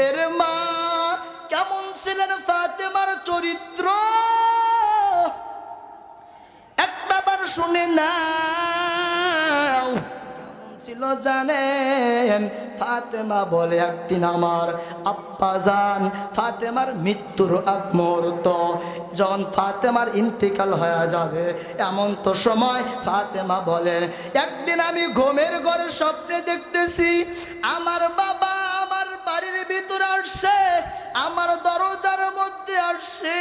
এর মা কেমন ছিলেন ফাতেমার চরিত্র একটাবার শুনে নাও। কেমন ছিল জানেন? ফাতেমা বলে, একদিন আমার আব্বাজান ফাতেমার মৃত্যুর আগ মুহূর্ত, যখন ফাতেমার ইন্তেকাল হয়ে যাবে এমন তো সময় ফাতেমা বলেন, একদিন আমি ঘুমের ঘরে স্বপ্নে দেখতেছি আমার বাবা আমার বাড়ির ভিতরে আসছে, আমার দরজার মধ্যে আসছে।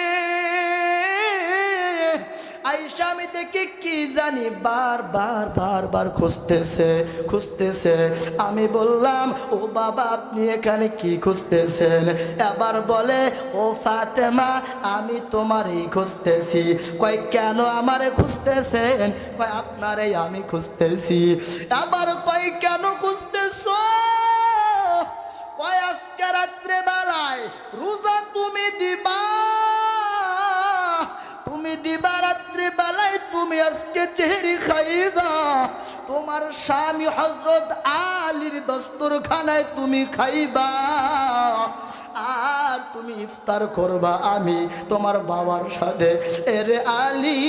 আয়েশা আমি দেখি কি জানি বারবার খুঁজতেছে। আমি বললাম, ও বাবা আপনি এখানে কি খুঁজতেছেন? এবার বলে, ও ফাতেমা আমি তোমারই খুঁজতেছি। কয় কেন আমারে খুঁজতেছেন? কয় আপনারই আমি খুঁজতেছি। এবার কয় কেন খুঁজতেছো? কয় আজকে রাত্রে বেলায় রোজা তুমি দিবা রাত্রে বেলায় তুমি আজকে চেহারি খাইবা, তোমার স্বামী হযরত আলীর দস্তরখানায় তুমি খাইবা, আর তুমি ইফতার করবা আমি তোমার বাবার সাথে। এরে আলী,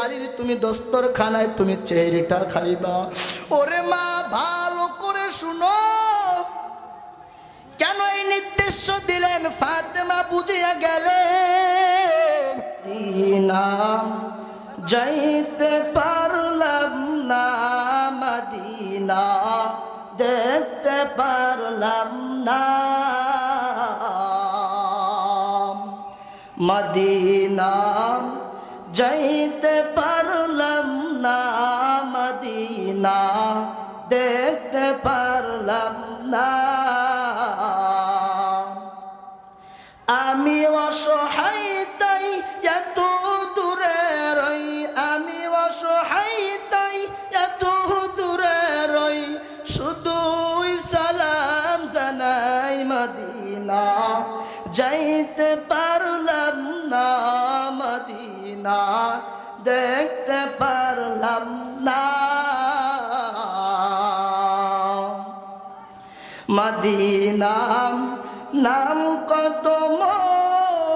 আলীর তুমি দস্তরখানায় তুমি চেহারিটা খাইবা। ওরে মা ভালো করে শুনো, কেন এই নির্দেশ দিলেন? ফাতেমা বুঝিয়া গেলেন, দিনাম যাইতে পারলাম না মদিনা, দেখতে পারলাম না মদিনা, যাইতে পারলাম না মদিনা, দেখতে পারলাম না। আমি অসহায় তাই এত দূরে রই, আমি অসহায় তাই এত দূরে রই, শুধুই সালাম জানাই মদিনা, যাইতে পারলাম না মদিনা, দেখতে পারলাম না মদিনা। নাম কত মধুর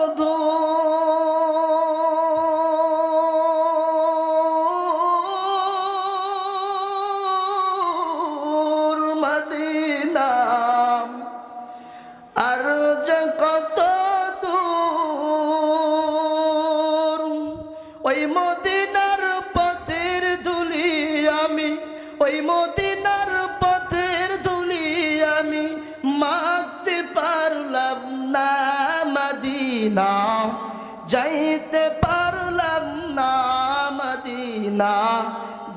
মদিনা, আর যে কত দূর, ওই মদিনার পথের ধুলি আমি, ওই মদিনার পথের ধুলি আমি মাখতে পারলাম না মদিনা, যাইতে পারলাম না মদিনা,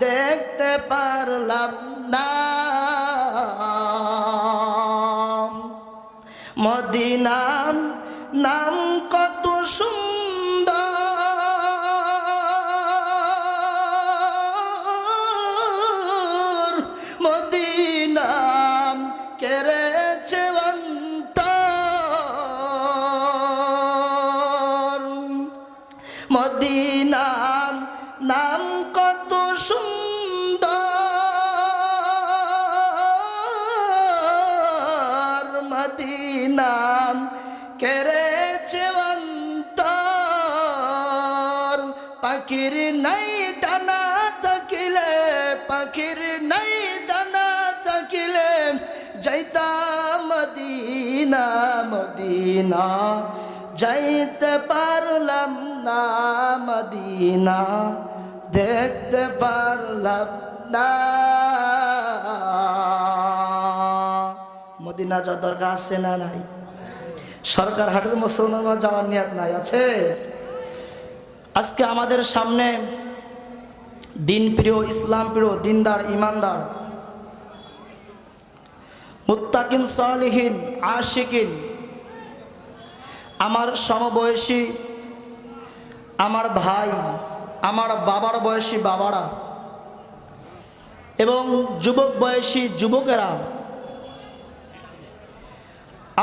দেখতে পারলাম না মদিনা। নাম কত সুন্দর, মদিনা কেড়েছে অন্তর, মদিনা নাম কত সুন্দর, মদিনা কেড়েছে অন্তর। পাখির নাই ডানা থাকিলে, পাখির নাই ডানা থাকিলে, যাইতাম মদিনা মদিনা, যাইতে পারলাম না মদিনা, দেখতে পারলাম না মদিনা। যা দরকার আছে না নাই? সরকার হাটের মুসলমান যাওয়ার নিয়ত নাই? আছে। আজকে আমাদের সামনে দিন প্রিয়, ইসলাম প্রিয়, দিনদার, ইমানদার, মুত্তাকিন, সালিহিন, আশিকিন, আমার সমবয়সী, আমার ভাই, আমার বাবার বয়সী বাবারা এবং যুবক বয়সী যুবকেরা,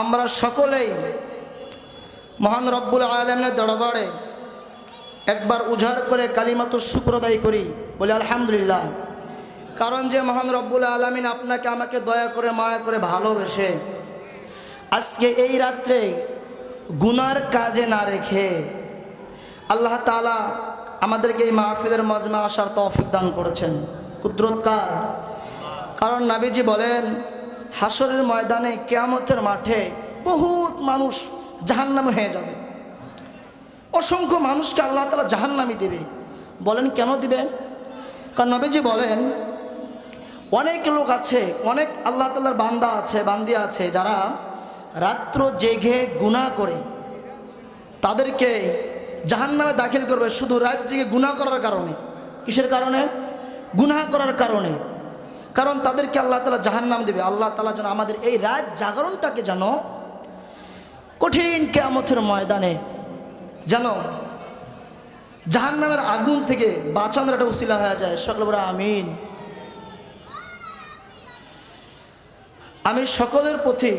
আমরা সকলেই মহান রব্বুল আলামিনের দরবারে একবার উজাড় করে কালিমাতুশ শুকর আদায় করি, বলি আলহামদুলিল্লাহ। কারণ যে মহান রব্বুল আলামিন আপনাকে আমাকে দয়া করে মায়া করে ভালোবেসে আজকে এই রাত্রে গুনার কাজে না রেখে আল্লাহ তাআলা আমাদেরকে এই মাহফিলের মজমা আসার তৌফিক দান করেছেন। কুদরত কার? কারণ নবীজি বলেন হাসরের ময়দানে কিয়ামতের মাঠে বহুত মানুষ জাহান্নামে হয়ে যাবে, অসংখ্য মানুষকে আল্লাহ তাআলা জাহান্নামে দেবে। বলেন কেন দিবে? কারণ নবীজি বলেন অনেক লোক আছে, অনেক আল্লাহ তাআলার বান্দা আছে, বান্দি আছে যারা রাত্র জেগে গুনাহ করে তাদেরকে জাহান্নামে দাখিল করবে শুধু রাত জেগে গুনাহ করার কারণে। কিসের কারণে? গুনাহ করার কারণে। কারণ তাদেরকে আল্লাহ তাআলা জাহান্নাম দেবে। আল্লাহ তাআলা যেন আমাদের এই রাত জাগরণটাকে যেন কঠিন কিয়ামতের ময়দানে যেন জাহান্নামের আগুন থেকে বাঁচানোর একটা উসিলা হয়ে যায়। সকলে বলে আমিন। আমি সকলের প্রতি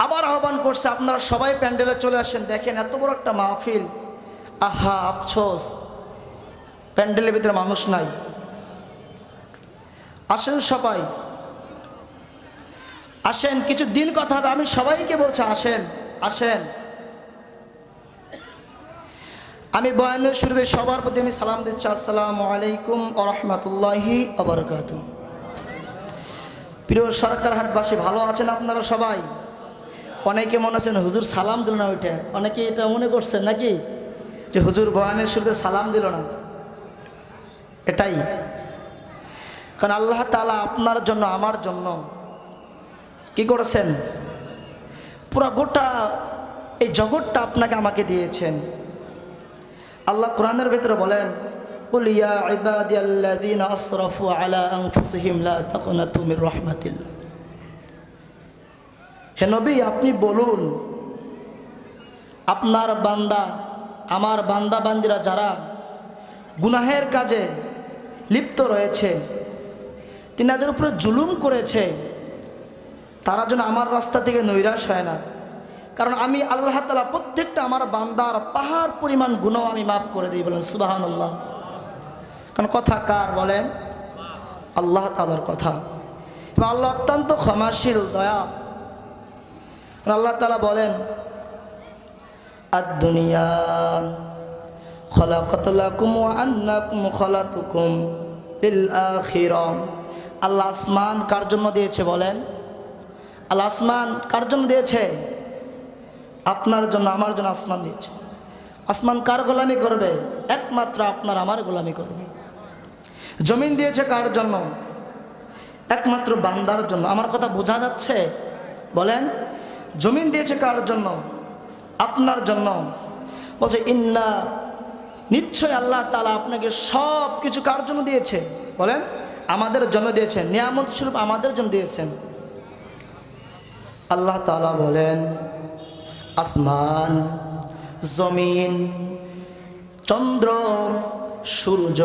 আবার আহ্বান করছি, আপনারা সবাই প্যান্ডেলে চলে আসেন। দেখেন এত বড় একটা মাহফিল, আহা আফসোস প্যান্ডেলের ভিতরে মানুষ নাই। আসেন সবাই, আসেন, কিছু দিন কথা হবে। আমি সবাইকে বলছি আসেন আসেন। আমি বয়ানের শুরুতে সবার প্রতি আমি সালাম দিচ্ছি, আসসালামু আলাইকুম ওয়া রাহমাতুল্লাহি ওয়া বারাকাতুহু। প্রিয় সরকারহাটবাসী, ভালো আছেন আপনারা সবাই? অনেকে মনে আছেন হুজুর সালাম দিল না, ওইটা অনেকে এটা মনে করছেন নাকি যে হুজুর বয়ানের শুরুতে সালাম দিল না। এটাই কারণ আল্লাহ তাআলা আপনার জন্য আমার জন্য কি করেছেন? পুরা গোটা এই জগৎটা আপনাকে আমাকে দিয়েছেন। আল্লাহ কোরআনের ভিতরে বলেন কুল ইয়া ইবাদিয়াল্লাযীনা আসরাফু আলা আনফুসিহিম লা তাকনাতু মির রাহমাতিল্লাহ। হে নবী, আপনি বলুন আপনার বান্দা, আমার বান্দা বান্দিরা যারা গুনাহের কাজে লিপ্ত রয়েছে, তিনাদের উপরে জুলুম করেছে, তারা যেন আমার রাস্তা থেকে নৈরাশ হয় না। কারণ আমি আল্লাহ তাআলা প্রত্যেকটা আমার বান্দার পাহাড় পরিমাণ গুনাহ আমি মাফ করে দিই। বলেন সুবহানাল্লাহ। কারণ কথা কার? বলেন আল্লাহ তাআলার কথা। এবং আল্লাহ অত্যন্ত ক্ষমাশীল, দয়া। আল্লাহ তাআলা বলেন আদ-দুনিয়া খলাকাত লাকুম ওয়া আন্নাকুম খলাতুকুম লিল আখিরাহ। আল্লাহ আসমান কার জন্য দিয়েছে? বলেন আল্লাহ আসমান কার জন্য দিয়েছে? আপনার জন্য, আমার জন্য আসমান দিয়েছে। আসমান কার গোলামি করবে? একমাত্র আপনার আমার গোলামি করবে। জমিন দিয়েছে কার জন্য? একমাত্র বান্দার জন্য। আমার কথা বোঝা যাচ্ছে? বলেন জমিন দিয়েছে কার জন্য? আপনার জন্য। বলছে ইন্না, নিশ্চয় আল্লাহ তাআলা আপনাকে সব কিছু কার জন্য দিয়েছে? বলেন আমাদের জন্য দিয়েছেন, নিয়ামত স্বরূপ আমাদের জন্য দিয়েছেন। আল্লাহ তাআলা বলেন আসমান, জমিন, চন্দ্র, সূর্য,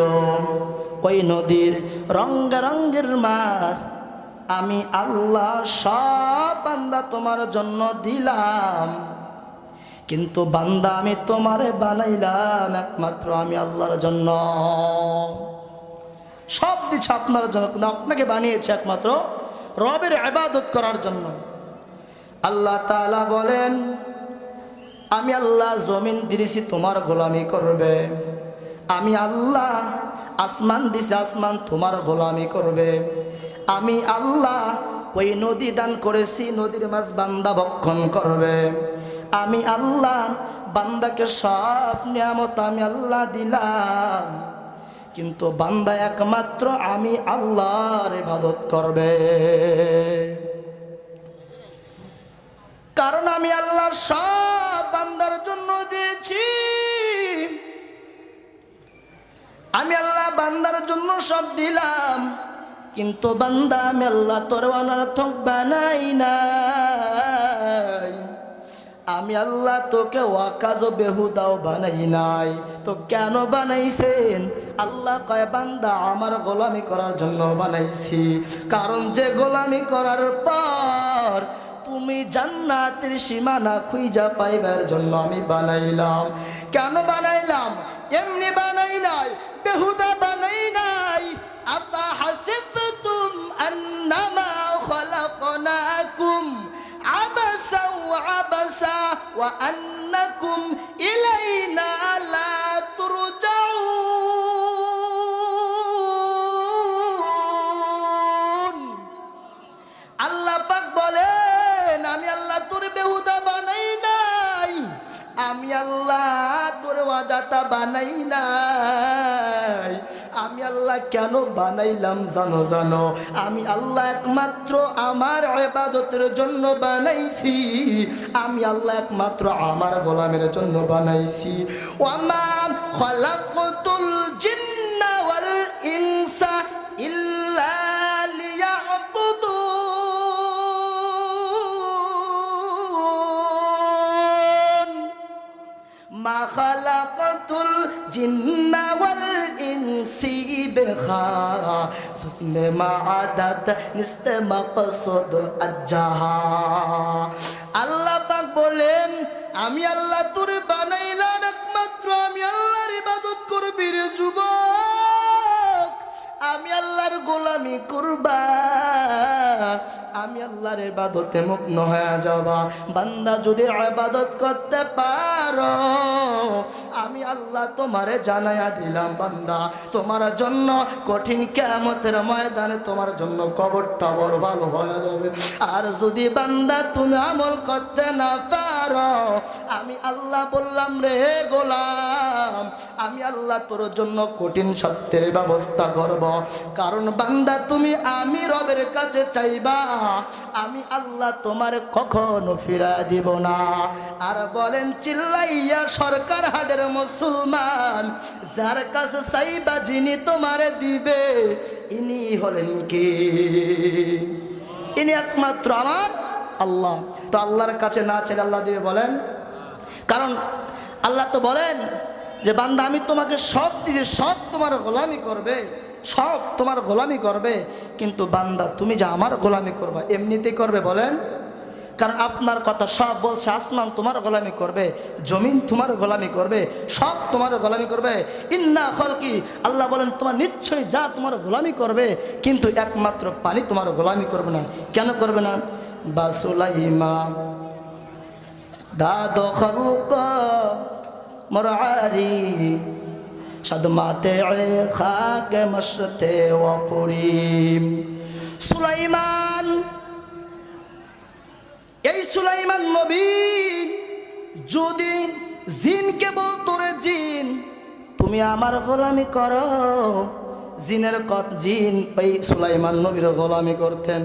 ওই নদীর রঙের মাছ আমি আল্লাহ সব বান্দা তোমার জন্য দিলাম। কিন্তু বান্দা আমি তোমারে বানাইলাম একমাত্র আমি আল্লাহর জন্য। সব দিচ্ছে আপনার জন্য, কিন্তু আপনাকে বানিয়েছে একমাত্র রবের ইবাদত করার জন্য। আল্লাহ তাআলা বলেন আমি আল্লাহ জমিন দিয়েছি তোমার গোলামি করবে, আমি আল্লাহ আসমান দিছি আসমান তোমার গোলামি করবে, আমি আল্লাহ ওই নদী দান করেছি নদীর মাছ বান্দা ভক্ষণ করবে, আমি আল্লাহ বান্দাকে সব নিয়ামত আমি আল্লাহ দিলাম, কিন্তু বান্দা একমাত্র আমি আল্লাহর ইবাদত করবে। কারণ আমি আল্লাহর সব বান্দার জন্য দিয়েছি, আমি আল্লাহ বান্দার জন্য সব দিলাম, কিন্তু বান্দা আমি আল্লাহ তোর অনর্থক বানাই নাই, আমি আল্লাহ তোকে ওয়াকাজ বেহুদাও বানাই নাই। তো কেন বানাইছেন? আল্লাহ কয় বান্দা আমার গোলামি করার জন্য বানাইছি। কারণ যে গোলামি করার পর তুমি জান্নাতের সীমানা খুঁজা পাইবার জন্য আমি বানাইলাম। কেন বানাইলাম? এমনি বানাই নাই, বেহুদা বানাই নাই, আফাহাসিবতুম আন্নামা খালাকনাকুম আবাসা ওয়া আবাসা ওয়া আন্নাকুম ইলাইনা লা তুরজাউন। আল্লাহ পাক বলেন, আমি আল্লাহ তোর বেহুদা বানাই নাই, আমি আল্লাহ তোর অযথা বানাই নাই। আমি আল্লাহ কেন বানাইলাম জানো? জানো, আমি আল্লাহ একমাত্র আমার ইবাদতের জন্য বানাইছি। আমি আল্লাহ একমাত্র আমার গোলামের জন্য বানাইছি। ওয়ামা খালাকতুল জিন্না ওয়াল ইনসা ইল্লা লিয়াবুদুন। মা খালাকতুল জিন্না ওয়াল ইনসি বিখাসুসমে মাআদাত নিস্তে মাকসুদ আজ্জাহা। আল্লাহ পাক বলেন, আমি আল্লাহ তোর বানাইলাম একমাত্র আমি আল্লাহর ইবাদত করবি রে যুবক। আমি আল্লাহর গোলামি করবা, আমি আল্লাহর ইবাদতে মগ্ন হয়ে যাবা। বান্দা যদি ইবাদত করতে পারো, আমি আল্লাহ তোমারে জানায়া দিলাম বান্দা, তোমার জন্য কঠিন কিয়ামতের ময়দানে তোমার জন্য কবরটা বড় ভালো হয়ে যাবে। আর যদি বান্দা তুমি আমল করতে না পারো, আমি আল্লাহ বললাম রে গোলাম, আমি আল্লাহ তোর জন্য কঠিন শাস্তির ব্যবস্থা করব। কারণ বান্দা তুমি আমি রবের কাছে চাইবা, আমি আল্লাহ তোমার কখনো ফিরা দিব না। আর বলেন চিল্লাইয়া সরকার হাটের মুসলমান, যার কাছে চাইবা যিনি তোমারে দিবে, ইনি হলেন কি? ইনি একমাত্র আমার আল্লাহ। তো আল্লাহর কাছে না চাইলে আল্লাহ দিবে বলেন? কারণ আল্লাহ তো বলেন যে বান্দা আমি তোমাকে সব দিয়েছি, সব তোমার গোলামি করবে, সব তোমার গোলামি করবে, কিন্তু বান্দা তুমি যে আমার গোলামি করবা এমনিতেই করবে বলেন? কারণ আপনার কথা সব বলছে, আসমান তোমার গোলামি করবে, জমিন তোমার গোলামি করবে, সব তোমার গোলামি করবে। ইন্না খলকি, আল্লাহ বলেন তোমার নিশ্চয়ই যা তোমার গোলামি করবে, কিন্তু একমাত্র পানি তোমার গোলামি করবে না। কেন করবে না? বাসুলাইমা দাদ খলক মরআরি সদমাতে খাকে মশতে ওয়াপুরিম। সুলাইমান, এই সুলাইমান নবী যদি জিনকে বলতো রে জিন তুমি আমার গোলামি করো, জিনের জিন ওই সুলাইমান নবীর গোলামি করতেন।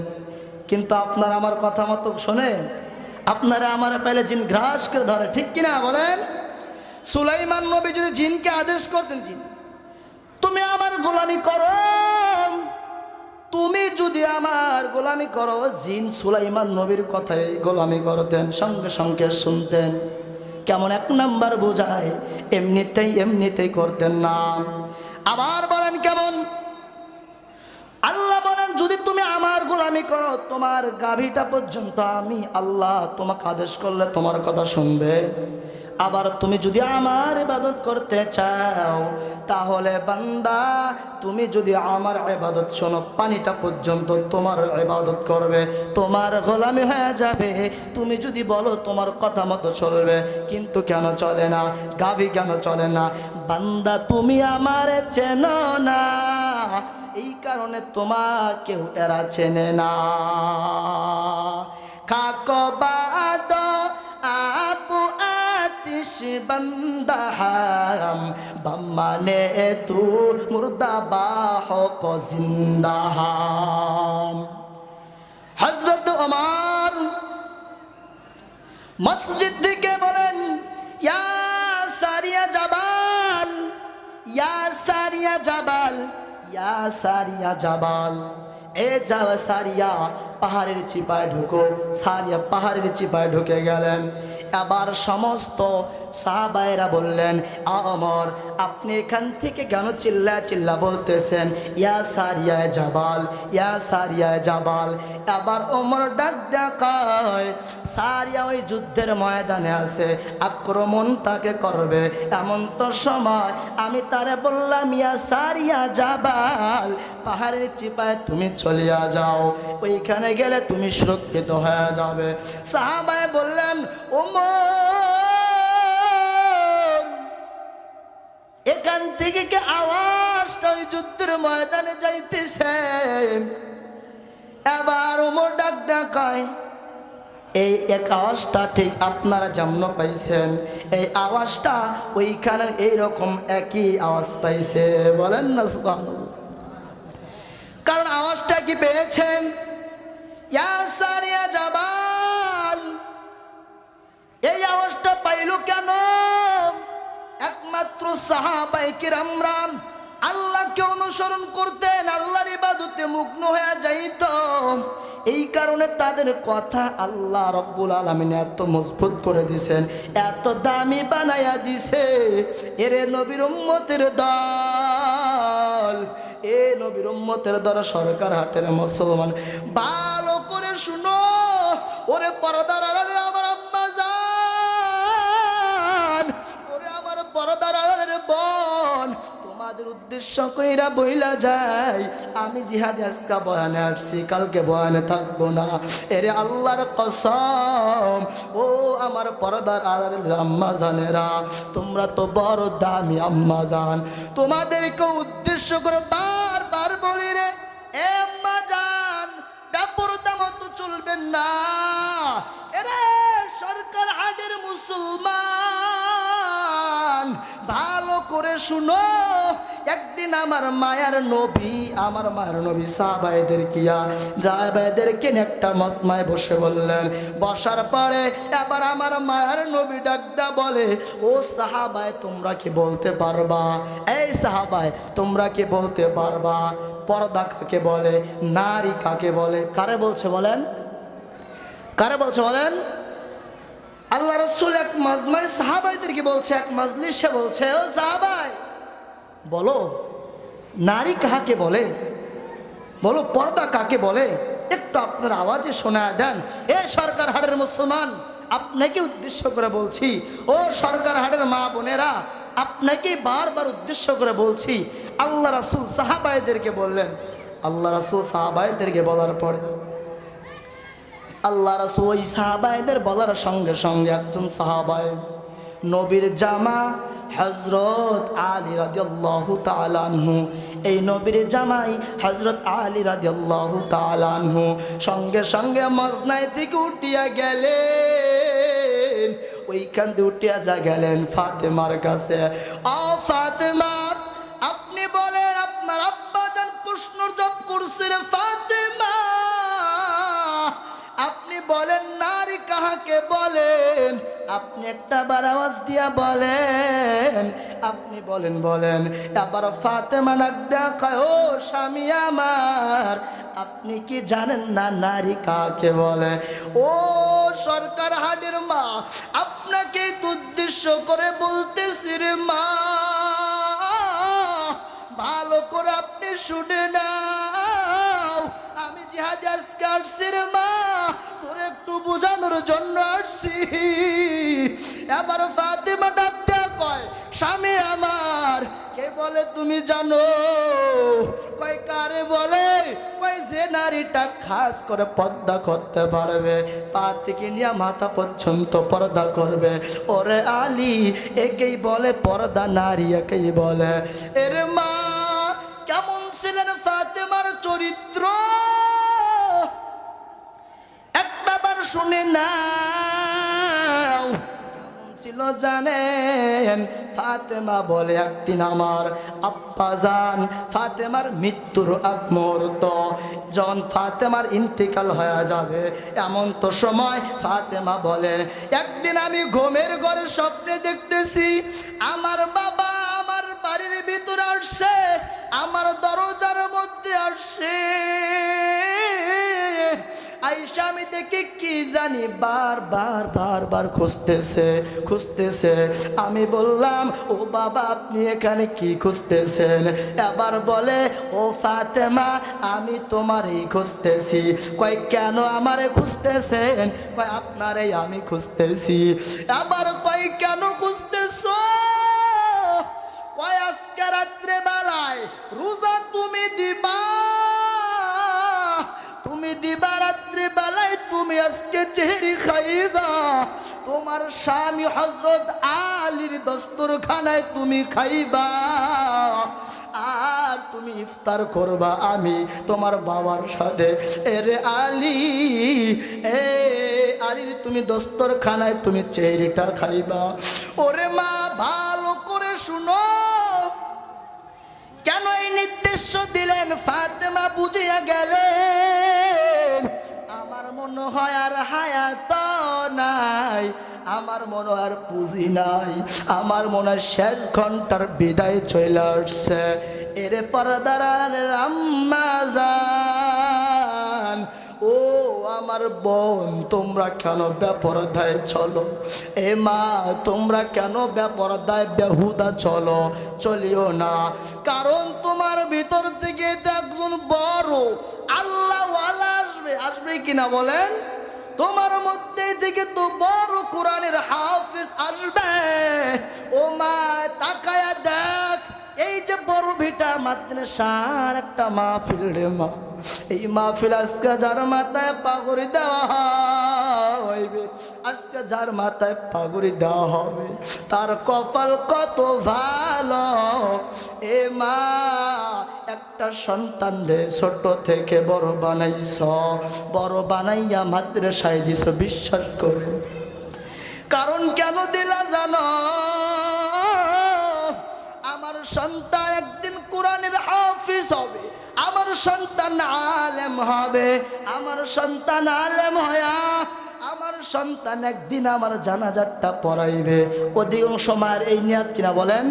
কিন্তু আপনারা আমার কথা মতো শোনে, আপনারা আমার পেলে জিন ঘাস করে ধরে, ঠিক কিনা বলেন? সুলাইমান নবী যদি জিনকে আদেশ করতেন, জিন তুমি আমার গোলামি করো, তুমি যদি আমার গোলামি করো, জিন সুলাইমান নবীর কথাই গোলামি করতেন, সঙ্গে সঙ্গে শুনতেন। কেমন এক নাম্বার বোঝায়, এমনিতেই করতেন না। আবার বলেন কেমন? আল্লাহ বলেন যদি তুমি আমার গোলামি করো, তোমার গাভীটা পর্যন্ত আমি আল্লাহ তোমাকে আদেশ করলে তোমার কথা শুনবে। আবার তুমি যদি আমার ইবাদত করতে চাও, তাহলে বান্দা তুমি যদি আমার ইবাদত শোনো, পানিটা পর্যন্ত তোমার ইবাদত করবে, তোমার গোলামি হয়ে যাবে। তুমি যদি বলো তোমার কথা মতো চলবে, কিন্তু কেন চলে না? গাভী কেন চলে না? বান্দা তুমি আমার চেনো না, এই কারণে তোমাকেও এরা চেনে না। কাকবাদ আপু আতিশ বন্দা হাম বম্মানে তু মুর্দা বাহ কো জিন্দা হাম। হযরত ওমর মসজিদ থেকে বলেন, ইয়া সারিয়া জাবাল, ইয়া সারিয়া জাবাল, ইয়া সারিয়া জাবাল, এ যাও সারিয়া পাহাড়ের চিপায় ঢুকো। সারিয়া পাহাড়ের চিপায় ঢুকে গেলেন। আবার সমস্ত সাহাবায়েরা বললেন, ওমর আপনি এখান থেকে কেন চিল্লা বলতেছেন, ইয়া সারিয়া জাবাল, ইয়া সারিয়া জাবাল। আবার ওমর ডাক দেখায়, সারিয়া ওই যুদ্ধের ময়দানে আছে, আক্রমণ তাকে করবে। এমন তো সময় আমি তারে বললাম, ইয়া সারিয়া জাবাল, পাহাড়ের চিপায় তুমি চলিয়া যাও, ওইখানে গেলে তুমি সুরক্ষিত হয়ে যাবে। সাহাবায়ে বললেন, ওমর, এখান থেকে কি আওয়াজটা ওই যুদ্ধের ময়দানে যাইতেছে? এবার ওমর ডাক ডাকায়, এই এক আওয়াজটা ঠিক আপনারা যেমন পাইছেন, এই আওয়াজটা ওইখানে এইরকম একই আওয়াজ পাইছে। বলেন না সুবহানাল্লাহ। কারণ আওয়াজটা কি পেয়েছেন? ইয়া সারিয়া জাবাল, এই আওয়াজটা পাইল কেন? একমাত্র সাহাবায়ে কিরামরা আল্লাহকে অনুসরণ করতেন, আল্লাহর ইবাদতে মগ্ন হয়ে যাইত। এই কারণে তাদের কথা আল্লাহ রব্বুল আলামিন এত মজবুত করে দিয়েছেন, এত দামি বানায়া দিছে। এরে নবীর উম্মতের দল, এ নবীর উম্মতের দল, সরকার হাটের মুসলমান, ভালো করে শুনো। ওরে পর্দার আড়ালে আমার আম্মা জান, ওরে আমার পর্দার আড়ালের বোন, তোমাদের উদ্দেশ্য কইরা বইলা যায়, আমি জিহাদে আজকে বয়ানে আসছি, কালকে বয়ানে থাকবো না। এরে আল্লাহর কসম, ও আমার পর্দার আড়ালের আম্মা জানেরা, তোমরা তো বড় দামি আম্মা জান, তোমাদেরকে উদ্দেশ্য করে বারবার বলি রে, এ আম্মা জান, বেপরদা মতো চলবেন না। এরে সরকার হাটের মুসলমান, ভালো করে শুনো। একদিন আমার মায়ার নবী সাহাবায়েদেরকে একটা মজমায় বসে বললেন। বসার পরে এবার আমার মায়ার নবী ডাকদা বলে, ও সাহাবায়ে, তোমরা কি বলতে পারবা, এই সাহাবায়ে তোমরা কি বলতে পারবা পর্দা কাকে বলে, নারী কাকে বলে? কারে বলছে বলেন? কারে বলছে বলেন? আল্লাহ রাসূল এক মাজমায় সাহাবায়েদেরকে বলছে, এক মাজলিসে বলছে, ও সাহাবায়ে বলো, নারী কাকে বলে, বলো পর্দা কাকে বলে? একটু আপনার আওয়াজে শোনা দেন। এ সরকার হাটের মুসলমান, আপনাকে উদ্দেশ্য করে বলছি, ও সরকার হাটের মা বোনেরা, আপনাকে বারবার উদ্দেশ্য করে বলছি। আল্লাহ রাসূল সাহাবায়েদেরকে বললেন। আল্লাহ রাসূল সাহাবায়েদেরকে বলার পরে আল্লাহ রাসূল ওই সাহাবায়েদের বলার সঙ্গে সঙ্গে একজন সাহাবায়ে, নবীর জামা হযরত আলী রাদিয়াল্লাহু তাআলা আনহু, এই নবীর জামাই হযরত আলী রাদিয়াল্লাহু তাআলা আনহু সঙ্গে সঙ্গে মজনায় থেকে উঠিয়া গেলেন। ওইখান দিয়ে উঠিয়া যা গেলেন ফাতেমার কাছে। ও ফাতেমা, আপনি বলেন, আপনার আব্বা জান প্রশ্ন জব করছে রে ফাতেমা, আপনি বলেন নারী কাহাকে বলেন? আপনি একটা বার আওয়াজ দিয়া বলেন, আপনি বলেন বলেন। এবার ফাতেমা ডাক দেখায়, ও স্বামী আমার, আপনি কি জানেন না নারী কাকে বলে? ও সরকার হাটের মা, আপনাকে উদ্দেশ্য করে বলতেছি রে মা, ভালো করে আপনি শুনে নাও। আমি জিহাদে আজকে আসছি রে মা, তোর একটু বোঝানোর জন্য আসছি। এবার ফাতেমা ডাক দেয়া কয়, স্বামী আমার, কে বলে তুমি জানো? কয় কারে বলে? কয় যে নারীটা খাস করে পর্দা করতে পারবে, পা থেকে নিয়ে মাথা পর্যন্ত পর্দা করবে, ওরে আলী, একেই বলে পর্দা নারী, একেই বলে। এর মা, কেমন ছিলেন ফাতেমার চরিত্র একটা বার শুনে নাও। কেমন ছিল জানেন? ফাতেমা বলে, একদিন আমার আব্বাজান ফাতেমার মৃত্যুর আগ মুহূর্ত, যখন ফাতেমার ইন্তেকাল হয়ে যাবে, এমন তো সময় ফাতেমা বলেন, একদিন আমি ঘুমের ঘরে স্বপ্নে দেখতেছি আমার বাবা আমার বাড়ির ভিতরে আসছে, আমার দরজার মধ্যে আসছে, আয়েশা আমি দেখি কি জানি বারবার খুঁজতেছে খুঁজতেছে। আমি বললাম ও বাবা আপনি এখানে কি খুঁজতেছেন? এবার বলে ও ফাতেমা আমি তোমারই খুঁজতেছি। কয় কেন আমারে খুঁজতেছেন? কয় আপনারে আমি খুঁজতেছি। আবার কয় কেন খুঁজতেছো? কয় আজকে রাত্রে বেলায় রোজা তুমি দিবা, তুমি দিবা রাত্রে বেলায়, তুমি আজকে চেহারি খাইবা, তোমার স্বামী হযরত আলীর দস্তরখানায় তুমি খাইবা, আর তুমি ইফতার করবা আমি তোমার বাবার সাথে। এরে আলী, এ আলীর তুমি দস্তরখানায় তুমি চেহারিটা খাইবা। ওরে মা ভালো করে শুনো, কেন এই নির্দেশ দিলেন? ফাতেমা বুঝিয়া গেলেন আমার মনে হয় আর হায়াত নাই, আমার মনে হয় আর পুঁজি নাই, আমার মনে হয় শেষ ঘন্টার বিদায় চলে আসছে। এরে পর্দার আম্মা জান, ও আমার বোন তোমরা কেন বেপরদায় চলো? এ মা তোমরা কেন বেপরদায় বেহুদা চলো? চলিও না, কারণ তোমার ভিতর থেকে একজন বড় আল্লাহওয়ালা আসবে। আসবে কিনা বলেন? তোমার মধ্যে থেকে তো বড় কোরআনের হাফেজ আসবে। ও মা তাকায়া দেখ, এই যে বড় ভিটা মাদ্রাসার একটা মাহফিল রে মা, এই মাহফিল আজকে যার মাথায় পাগড়ি দেওয়া হইবে, আজকে যার মাথায় পাগড়ি দেওয়া হবে তার কপাল কত ভালো। এ মা একটা সন্তান রে ছোট থেকে বড় বানাইছ, বড় বানাইয়া মাদ্রাসায় দিছ, বিশ্বাস করে। কারণ কেন দিলা জানো? আমার সন্তান একদিন কোরআনের হাফিজ হবে, আমার সন্তান আলেম হবে, আমার সন্তান আলেম হয়া আমার সন্তান একদিন আমার জানাজারটা পড়াইবে। অধিকাংশ মায়ের এই নিয়াত কিনা বলেন?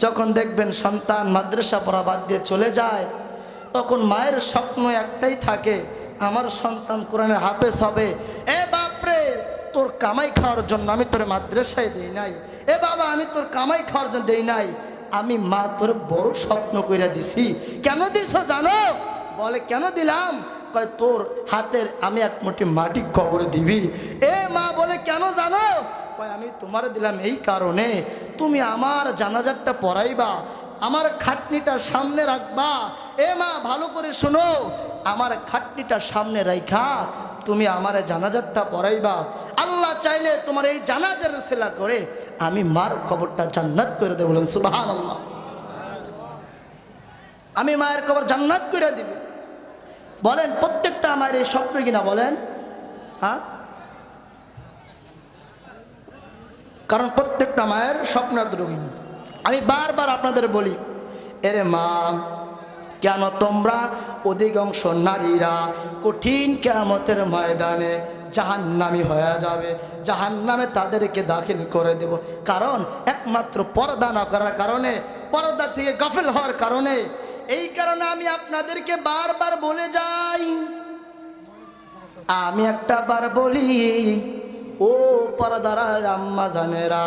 যখন দেখবেন সন্তান মাদ্রাসা পড়া বাদ দিয়ে চলে যায়, তখন মায়ের স্বপ্ন একটাই থাকে, আমার সন্তান কোরআনের হাফেজ হবে। এ বাপরে, তোর কামাই খাওয়ার জন্য আমি তোর মাদ্রাসায় দেই নাই। এ বাবা আমি তোর কামাই খাওয়ার জন্য দেই নাই, আমি মা তোর বড় স্বপ্ন কইরা দিছি। কেন দিছ জানো? বলে কেন দিলাম? কয় তোর হাতের আমি এক মুঠি মাটি কবরে দিবি। এ মা বলে কেন জানো? কয় আমি তোমার দিলাম এই কারণে, তুমি আমার জানাজারটা পড়াইবা, আমার খাটনিটা সামনে রাখবা। এ মা ভালো করে শোনো, আমার খাটনিটা সামনে রাখা তুমি আমার জানাজারটা পড়াইবা। আল্লাহ চাইলে তোমার এই জানাজার রসিলা করে আমি মার কবরটা জান্নাত করে দেব। বলেন সুবহানাল্লাহ। আমি মায়ের কবর জান্নাত করে দিবে। বলেন প্রত্যেকটা আমার এই স্বপ্ন কিনা বলেন? হ্যাঁ, কারণ প্রত্যেকটা মায়ের স্বপ্নদ্রোহী। আমি বারবার আপনাদের বলি, এরে মা কেন তোমরা অধিকাংশ নারীরা কঠিন কিয়ামতের ময়দানে জাহান্নামী হয়ে যাবে, জাহান্নামে তাদেরকে দাখিল করে দেব। কারণ একমাত্র পর্দা না করার কারণে, পর্দা থেকে গাফিল হওয়ার কারণে। এই কারণে আমি আপনাদেরকে বারবার বলে যাই, আমি একটা বার বলি, ও পর্দার আম্মা জানেরা,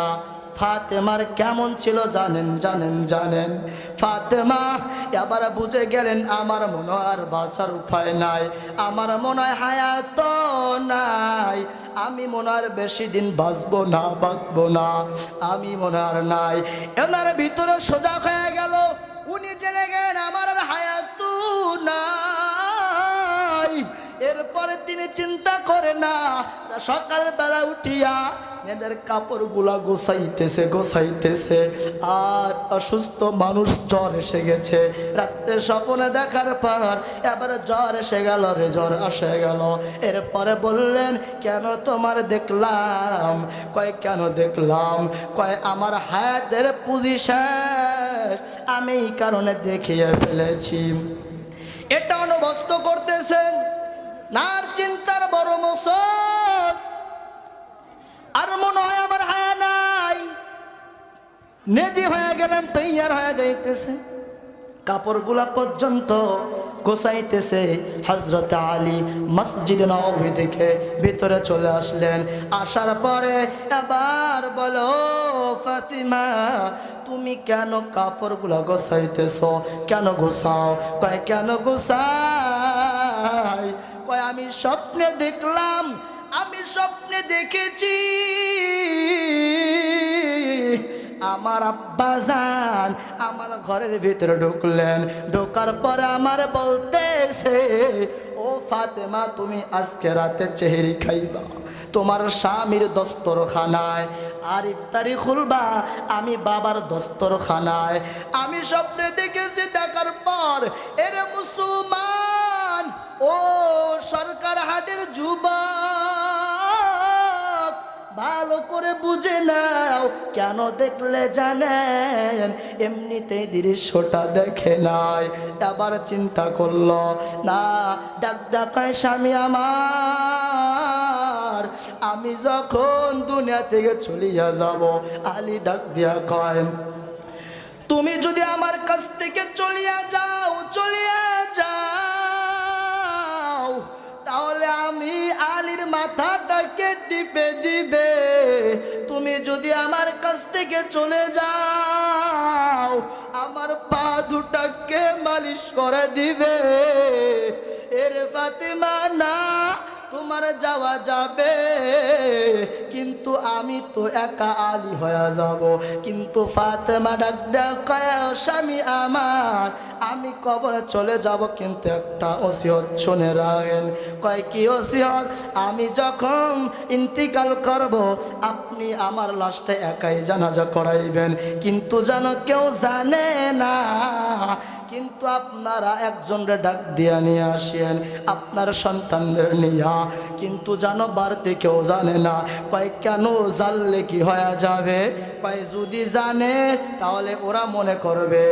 ফাতেমার কেমন ছিল জানেন? জানেন জানেন ফাতেমা এবার বুঝে গেলেন আমার মনে আর বাঁচার উপায় নাই, আমার মনে হয় হায়াত নাই, আমি মনে আর বেশি দিন বাঁচবো না, বাঁচবো না, আমি মনে আর নাই। এনার ভিতরে সোজা হয়ে গেল, উনি জেনে গেলেন আমার আর হায়াত নাই। এরপরে তিনি চিন্তা করে না, সকালবেলা উঠিয়া এদের কাপড়গুলা গোছাইতেছে গোছাইতেছে, আর অসুস্থ মানুষ জ্বর এসে গেছে। রাত্রে স্বপ্নে দেখার পর এবারে জ্বর এসে গেল রে, জ্বর এসে গেল। এরপরে বললেন কেন তোমার দেখলাম? কয় কেন দেখলাম? কয় আমার হায়াতের পুঁজি শেষ, আমি এই কারণে দেখিয়ে ফেলেছি। এটা অনুভব করতেছেন নার চিন্তার বড় মকসদ। আর মনে হয় আমার হায়া নাই, নেজি হয়ে গেলেন, তৈয়ার হয়ে যাইতেছে, কাপড়গুলা পর্যন্ত গোসাইতেছে। হযরত আলী মসজিদে নববী থেকে ভিতরে চলে আসলেন। আসার পরে এবার বলো ফাতিমা, তুমি কেন কাপড়গুলো গোছাইতেছো? কেন গোছাও? কয় কেন গোছাই? কয় আমি স্বপ্নে দেখলাম, আমি স্বপ্নে দেখেছি আমার আব্বাজান আমার ঘরের ভিতরে ঢুকলেন। ঢোকার পরে আমার বলতেছে, ও ফাতেমা, তুমি আজকে রাতে চেহারি খাইবা তোমার স্বামীর দস্তরখানায়, আর ইফতারি খুলবা আমি বাবার দস্তরখানায়। আমি স্বপ্নে দেখেছি। দেখার পর এর মুসলমান ও সরকার হাটের যুবক, ভালো করে বুঝে নাও। কেন দেখলে জানেন? এমনিতেই দৃশ্যটা দেখে নাই। আবার চিন্তা করলো, না ডাক ডাকায় স্বামী আমার, আমি যখন দুনিয়া থেকে চলিয়া যাব, আলী ডাক দিয়া কয়, তুমি যদি আমার কাছ থেকে চলিয়া যাও, চলিয়া যাও, তাহলে আমি আলীর মাথাটাকে টিপে দিবে। তুমি যদি আমার কাছ থেকে চলে যাও, আমার পা দুটাকে মালিশ করে দিবে। এর ফাতিমা, না তোমার যাওয়া যাবে, কিন্তু আমি তো একা আলী হয়ে যাব। কিন্তু ফাতেমা ডাক দেখায়, স্বামী আমার, আমি কবরে চলে যাব, কিন্তু একটা ওসিয়ত শুনে রাখেন। কয় কি ওসিয়ত? আমি যখন ইন্তিকাল করব, আপনি আমার লাশটা একাই জানাজা করাইবেন, কিন্তু যেন কেউ জানে না। কিন্তু আপনারা একজনরে ডাক দিয়া নিয়ে আসেন আপনার সন্তানদের নিয়া, কিন্তু জানো বাড়িতে কেউ জানে না। কয় কেন? জানলে কি হয়ে যাবে? কয় যদি জানে তাহলে ওরা মনে করবে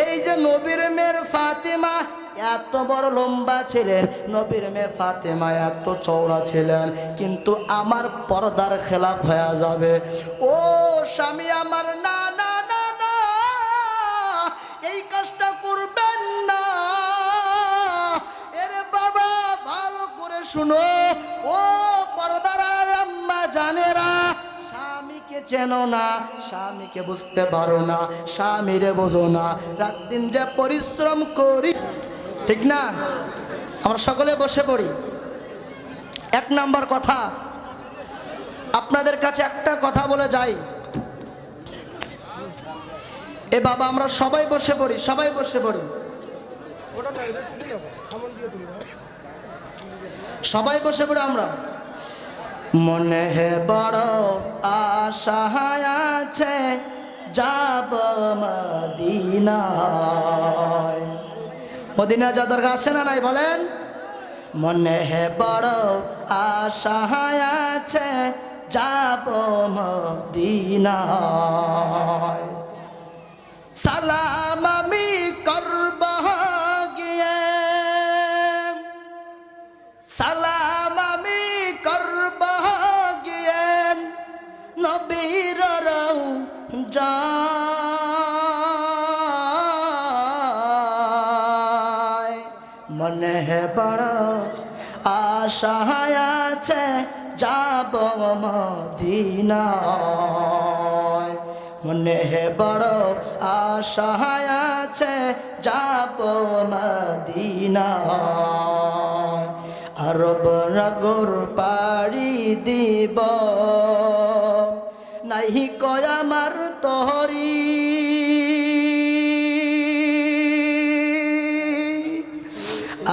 এই যে নবীর মেয়ের ফাতিমা এত বড় লম্বা ছিলেন, নবীর মেয়ে ফাতেমা এত চওড়া ছিলেন, কিন্তু আমার পর্দার খেলাফ হয়ে যাবে। ও স্বামী আমার, না না না না, এই কাজটা করবেন না। এরে বাবা, ভালো করে শুনো, ও পর্দার আম্মা জানেরা, স্বামীকে চেনো না, স্বামীকে বুঝতে পারো না, স্বামীরে বোঝো না, রাত দিন যে পরিশ্রম করি, ঠিক না? আমরা সকলে বসে পড়ি। এক নাম্বার কথা, আপনাদের কাছে একটা কথা বলে যাই। এ বাবা, আমরা সবাই বসে পড়ি, সবাই বসে পড়ি, সবাই বসে পড়ি। আমরা মনে হে বড় আশা আছে, যাব মদিনায়। মদিনা যা দরকার আছে না নাই বলেন? মনে হে বড় আশা আছে, যাব মদিনায়। সালাম আমি করব গিয়ে, সালাম আমি করব গিয়ে নবীর রওজায়। মনে হে বড় আশা আছে, যাব মদিনায়। মনে হে বড় আশা আছে, যাব মদিনায়। আরব নগর পাড়ি দিব, নাহি কয় আমার তহরি।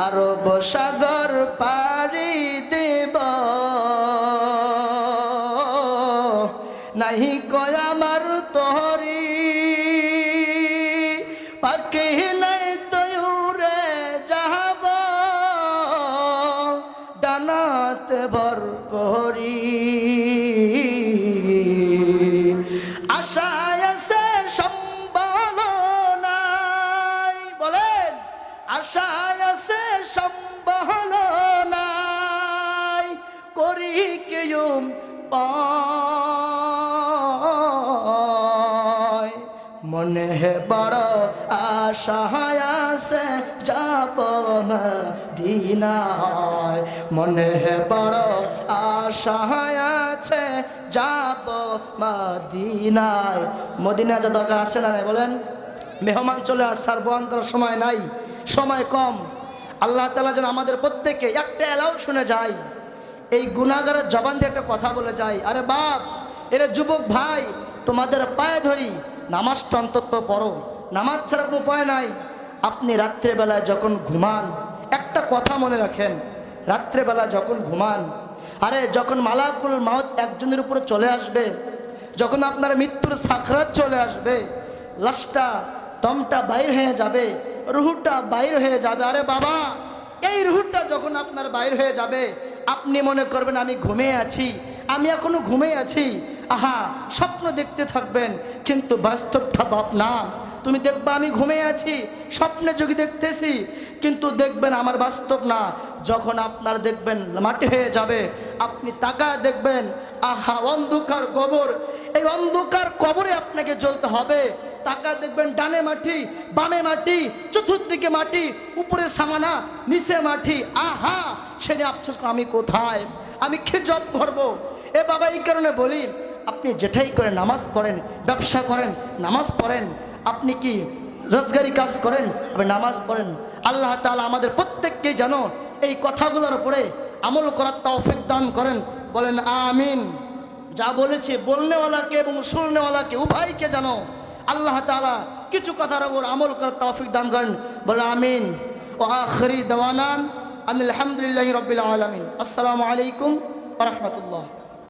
আরব সাগর পাড়ি দেব, নাহি কয় আমার তহরি। পাখি নাই তয়ুরে যাব, ডানাতে ভর করি। আশায় আছে সম্বল নাই, বলেন আশায় আছে সম্বল নাই, করি কেয়ুম পায়। মনে হে বড় আশা কাছে যাব মদিনায়, মনে বড় আশা আছে যাব মদিনায়। মদিনা যা দরকার আছে না নাই বলেন? মেহমান চলে আসছে, আর বয়ান করার সময় নাই, সময় কম। আল্লাহ তাআলা যেন আমাদের প্রত্যেককে একটা এলাও শুনে যায়। এই গুনাহগারের জবান দিয়ে একটা কথা বলে যায়, আরে বাপ, এরে যুবক ভাই, তোমাদের পায়ে ধরি, নামাজটা অন্তত পড়ো, নামাজ ছাড়া কোনো উপায় নাই। আপনি রাত্রেবেলায় যখন ঘুমান, একটা কথা মনে রাখেন, রাত্রেবেলা যখন ঘুমান, আরে যখন মালাকুল মাউত একজনের উপরে চলে আসবে, যখন আপনার মৃত্যুর সাকরাত চলে আসবে, লাশটা দমটা বাইর হয়ে যাবে, রুহটা বাইর হয়ে যাবে, আরে বাবা, এই রুহটা যখন আপনার বাইর হয়ে যাবে, আপনি মনে করবেন আমি ঘুমিয়ে আছি, আমি এখনো ঘুমিয়ে আছি। আহা, স্বপ্ন দেখতে থাকবেন, কিন্তু বাস্তবটা ভাব না। তুমি দেখবা আমি ঘুমিয়ে আছি, স্বপ্নে যোগী দেখতেছি, কিন্তু দেখবেন আমার বাস্তব না। যখন আপনার দেখবেন মাটি হয়ে যাবে, আপনি তাকায় দেখবেন, আহা, অন্ধকার কবর, এই অন্ধকার কবরে আপনাকে জ্বলতে হবে। তাকায় দেখবেন ডানে মাটি, বামে মাটি, চতুর্দিকে মাটি, উপরে সামানা, নিচে মাটি। আহা, সেদিন আফসোস, আমি কোথায়, আমি কি জব করবো? এ বাবা, এই কারণে বলি, আপনি যেটাই করেন, নামাজ পড়েন, ব্যবসা করেন, নামাজ পড়েন, আপনি কি রোজগারি কাজ করেন, আপনি নামাজ পড়েন। আল্লাহ তাআলা আমাদের প্রত্যেককে যেন এই কথাগুলোর উপরে আমল করার তৌফিক দান করেন, বলেন আমিন। যা বলেছি বলনেওয়ালাকে এবং শুননেওয়ালাকে উভয়কে যেন আল্লাহ তাআলা কিছু কথার উপর আমল করার তৌফিক দান করেন, বলেন আমিন। ও আখিরি দাওয়ানা আলহামদুলিল্লাহি রাব্বিল আলামিন। আসসালামু আলাইকুম ওয়া রাহমাতুল্লাহ।